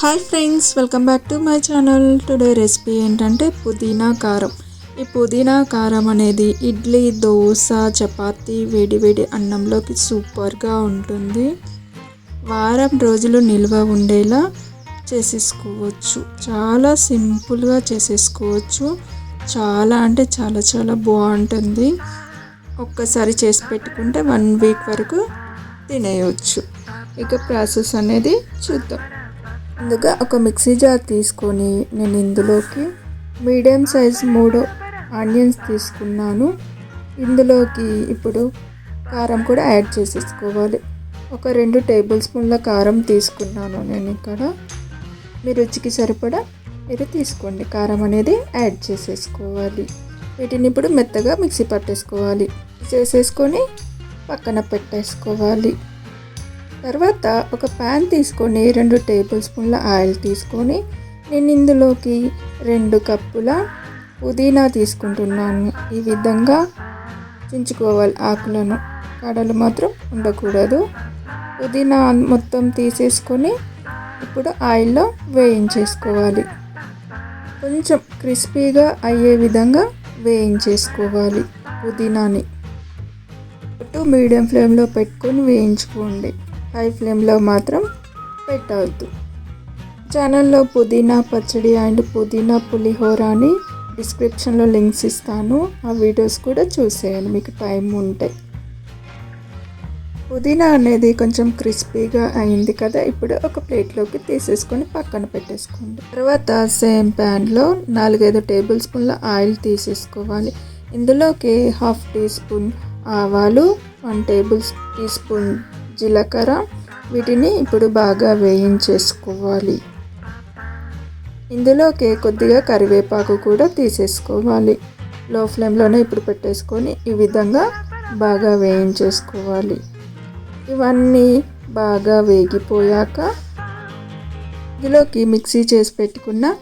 Hi friends, welcome back to my channel. Today recipe ఏంటంటే పుదీనా కారం. ఈ పుదీనా కారం అనేది ఇడ్లీ, దోశ, చపాతీ, వేడి వేడి అన్నంలోకి సూపర్గా ఉంటుంది. వారం రోజులు నిల్వ ఉండేలా చేసేసుకోవచ్చు. చాలా సింపుల్గా చేసేసుకోవచ్చు. చాలా అంటే చాలా చాలా బాగుంటుంది. ఒక్కసారి చేసి పెట్టుకుంటే 1 వీక్ వరకు తినేయవచ్చు. ఇక ప్రాసెస్ అనేది చూద్దాం. ముందుగా ఒక మిక్సీ జార్ తీసుకొని నేను ఇందులోకి మీడియం సైజ్ 3 ఆనియన్స్ తీసుకున్నాను. ఇందులోకి ఇప్పుడు కారం కూడా యాడ్ చేసేసుకోవాలి. ఒక 2 టేబుల్ స్పూన్ల కారం తీసుకున్నాను నేను ఇక్కడ. మీ రుచికి సరిపడా మీరు తీసుకోండి. కారం అనేది యాడ్ చేసేసుకోవాలి. వీటిని ఇప్పుడు మెత్తగా మిక్సీ పట్టేసుకోవాలి. చేసేసుకొని పక్కన పెట్టేసుకోవాలి. తర్వాత ఒక ప్యాన్ తీసుకొని 2 టేబుల్ స్పూన్ల ఆయిల్ తీసుకొని నేను ఇందులోకి 2 కప్పుల పుదీనా తీసుకుంటున్నాను. ఈ విధంగా చించుకోవాలి. ఆకులను, కాడలు మాత్రం ఉండకూడదు. పుదీనా మొత్తం తీసేసుకొని ఇప్పుడు ఆయిల్లో వేయించేసుకోవాలి. కొంచెం క్రిస్పీగా అయ్యే విధంగా వేయించేసుకోవాలి. పుదీనాని మీడియం ఫ్లేమ్లో పెట్టుకొని వేయించుకోండి. హై ఫ్లేమ్లో మాత్రం పెట్టవద్దు. ఛానల్లో పుదీనా పచ్చడి అండ్ పుదీనా పులిహోర అని డిస్క్రిప్షన్లో లింక్స్ ఇస్తాను. ఆ వీడియోస్ కూడా చూసేయండి మీకు టైం ఉంటే. పుదీనా అనేది కొంచెం క్రిస్పీగా అయింది కదా. ఇప్పుడు ఒక ప్లేట్లోకి తీసేసుకొని పక్కన పెట్టేసుకోండి. తర్వాత సేమ్ ప్యాన్లో 4-5 టేబుల్ స్పూన్ల ఆయిల్ తీసేసుకోవాలి. ఇందులోకి 1/2 టీ స్పూన్ ఆవాలు, 1 టేబుల్ టీ స్పూన్ జీలకర్ర, వీటిని ఇప్పుడు బాగా వేయించేసుకోవాలి. ఇందులోకి కొద్దిగా కరివేపాకు కూడా తీసేసుకోవాలి. లో ఫ్లేమ్లోనే ఇప్పుడు పెట్టేసుకొని ఈ విధంగా బాగా వేయించేసుకోవాలి. ఇవన్నీ బాగా వేగిపోయాక ఇందులోకి మిక్సీ చేసి పెట్టుకున్న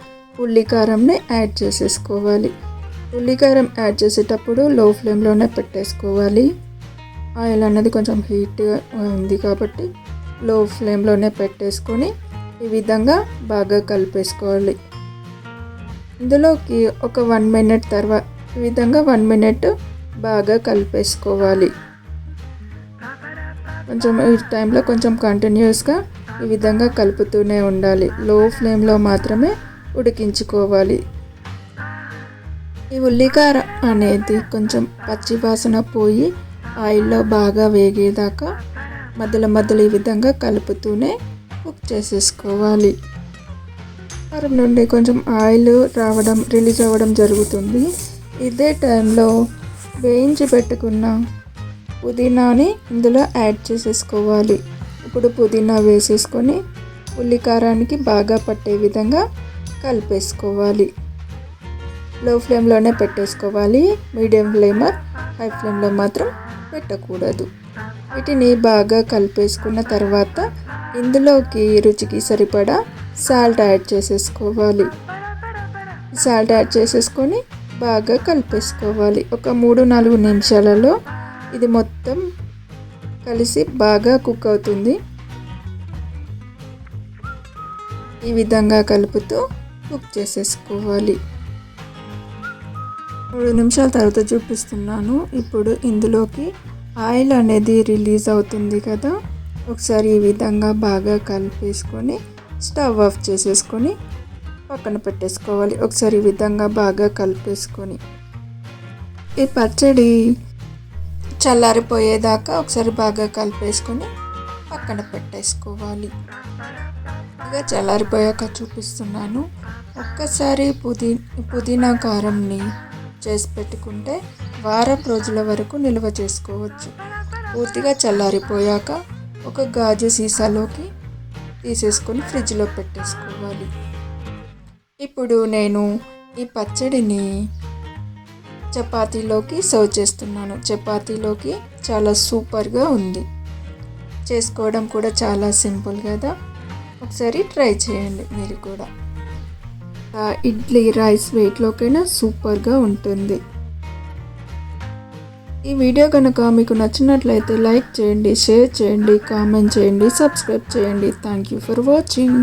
ఉల్లికారంని యాడ్ చేసేసుకోవాలి. ఉల్లికారం యాడ్ చేసేటప్పుడు లో ఫ్లేమ్లోనే పెట్టేసుకోవాలి. ఆయిల్ అనేది కొంచెం హీట్గా ఉంది కాబట్టి లో ఫ్లేమ్లోనే పెట్టేసుకొని ఈ విధంగా బాగా కలిపేసుకోవాలి. ఇందులోకి ఒక 1 మినిట్ తర్వాత ఈ విధంగా 1 మినిట్ బాగా కలిపేసుకోవాలి. కొంచెం ఈ టైంలో కొంచెం కంటిన్యూస్గా ఈ విధంగా కలుపుతూనే ఉండాలి. లో ఫ్లేమ్లో మాత్రమే ఉడికించుకోవాలి. ఈ ఉల్లికార అనేది కొంచెం పచ్చి వాసన పోయి ఆయిల్లో బాగా వేగేదాకా మధ్యలో ఈ విధంగా కలుపుతూనే కుక్ చేసేసుకోవాలి. కారం నుండి కొంచెం ఆయిల్ రిలీజ్ అవ్వడం జరుగుతుంది. ఇదే టైంలో వేయించి పెట్టుకున్న పుదీనాని ఇందులో యాడ్ చేసేసుకోవాలి. ఇప్పుడు పుదీనా వేసేసుకొని ఉల్లికారానికి బాగా పట్టే విధంగా కలిపేసుకోవాలి. లో ఫ్లేమ్లోనే పెట్టేసుకోవాలి. మీడియం ఫ్లేమ్, హై ఫ్లేమ్లో మాత్రం పెట్టకూడదు. వీటిని బాగా కలిపేసుకున్న తర్వాత ఇందులోకి రుచికి సరిపడా సాల్ట్ యాడ్ చేసేసుకోవాలి. సాల్ట్ యాడ్ చేసేసుకొని బాగా కలిపేసుకోవాలి. ఒక 3-4 నిమిషాలలో ఇది మొత్తం కలిసి బాగా కుక్ అవుతుంది. ఈ విధంగా కలుపుతూ కుక్ చేసేసుకోవాలి. 3 నిమిషాల తర్వాత చూపిస్తున్నాను. ఇప్పుడు ఇందులోకి ఆయిల్ అనేది రిలీజ్ అవుతుంది కదా. ఒకసారి ఈ విధంగా బాగా కలిపేసుకొని స్టవ్ ఆఫ్ చేసేసుకొని పక్కన పెట్టేసుకోవాలి. ఒకసారి ఈ విధంగా బాగా కలిపేసుకొని ఈ పచ్చడి చల్లారిపోయేదాకా ఒకసారి బాగా కలిపేసుకొని పక్కన పెట్టేసుకోవాలి. ఇక చల్లారిపోయాక చూపిస్తున్నాను. ఒక్కసారి పుదీనా కారంని చేసి పెట్టుకుంటే వారం రోజుల వరకు నిల్వ చేసుకోవచ్చు. పూర్తిగా చల్లారిపోయాక ఒక గాజు సీసాలోకి తీసేసుకొని ఫ్రిడ్జ్లో పెట్టేసుకోవాలి. ఇప్పుడు నేను ఈ పచ్చడిని చపాతీలోకి సర్వ్ చేస్తున్నాను. చపాతీలోకి చాలా సూపర్గా ఉంది. చేసుకోవడం కూడా చాలా సింపుల్ కదా. ఒకసారి ట్రై చేయండి మీరు కూడా. ఇడ్లీ, రైస్ వెయిట్లోకైనా సూపర్గా ఉంటుంది. ఈ వీడియో కనుక మీకు నచ్చినట్లయితే లైక్ చేయండి, షేర్ చేయండి, కామెంట్ చేయండి, సబ్స్క్రైబ్ చేయండి. Thank you for watching.